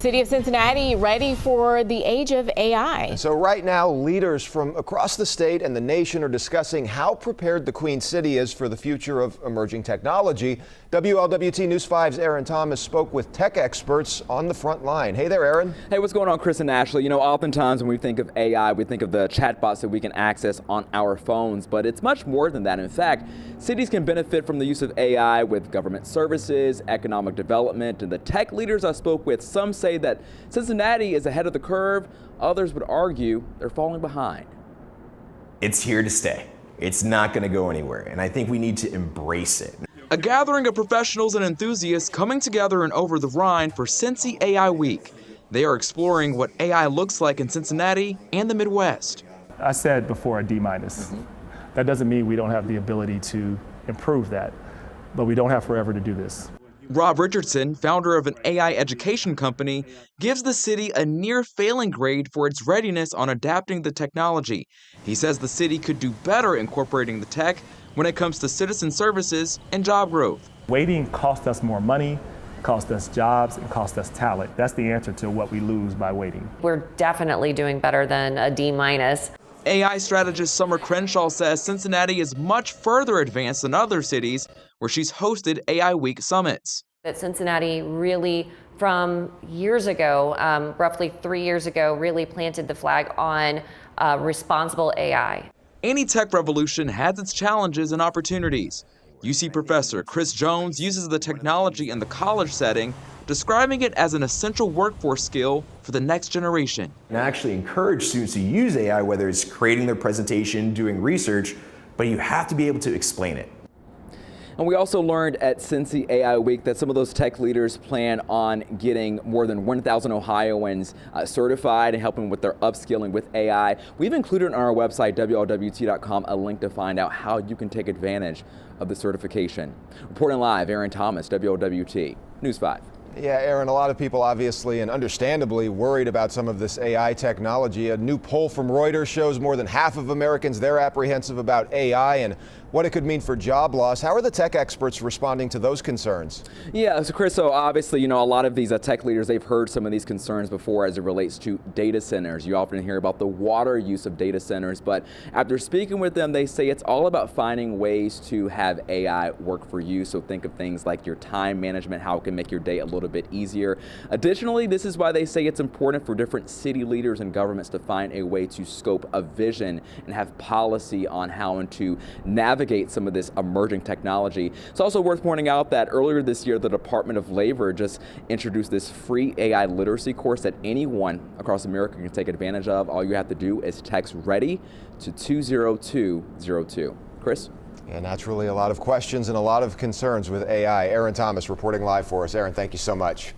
City of Cincinnati ready for the age of AI. And so right now, leaders from across the state and the nation are discussing how prepared the Queen City is for the future of emerging technology. WLWT News 5's Aaron Thomas spoke with tech experts on the front line. Hey there, Aaron. Hey, what's going on, Chris and Ashley? You know, oftentimes when we think of AI, we think of the chatbots that we can access on our phones, but it's much more than that. In fact, cities can benefit from the use of AI with government services, economic development, and the tech leaders I spoke with, some say that Cincinnati is ahead of the curve. Others would argue they're falling behind. It's here to stay. It's not going to go anywhere, and I think we need to embrace it. A gathering of professionals and enthusiasts coming together in Over the Rhine for Cincy A.I Week. They are exploring what AI looks like in Cincinnati and the Midwest. I said before a D-. That doesn't mean we don't have the ability to improve that, but we don't have forever to do this. Rob Richardson, founder of an AI education company, gives the city a near failing grade for its readiness on adapting the technology. He says the city could do better incorporating the tech when it comes to citizen services and job growth. Waiting costs us more money, costs us jobs, and costs us talent. That's the answer to what we lose by waiting. We're definitely doing better than a D-. AI strategist Summer Crenshaw says Cincinnati is much further advanced than other cities where she's hosted AI Week summits. That Cincinnati really, from years ago, roughly 3 years ago, really planted the flag on responsible AI. Any tech revolution has its challenges and opportunities. UC professor Chris Jones uses the technology in the college setting, describing it as an essential workforce skill for the next generation. And I actually encourage students to use AI, whether it's creating their presentation, doing research, but you have to be able to explain it. And we also learned at Cincy A.I Week that some of those tech leaders plan on getting more than 1,000 Ohioans certified and helping with their upskilling with AI. We've included on our website, WLWT.com, a link to find out how you can take advantage of the certification. Reporting live, Aaron Thomas, WLWT News 5. Yeah, Aaron, a lot of people obviously and understandably worried about some of this AI technology. A new poll from Reuters shows more than half of Americans, they're apprehensive about AI and what it could mean for job loss. How are the tech experts responding to those concerns? Yeah, so Chris, so obviously, you know, a lot of these tech leaders, they've heard some of these concerns before as it relates to data centers. You often hear about the water use of data centers, but after speaking with them, they say it's all about finding ways to have AI work for you. So think of things like your time management, how it can make your day a little bit easier. Additionally, this is why they say it's important for different city leaders and governments to find a way to scope a vision and have policy on how to navigate some of this emerging technology. It's also worth pointing out that earlier this year, the Department of Labor just introduced this free AI literacy course that anyone across America can take advantage of. All you have to do is text READY to 20202. Chris? Yeah, naturally, a lot of questions and a lot of concerns with AI. Aaron Thomas reporting live for us. Aaron, thank you so much.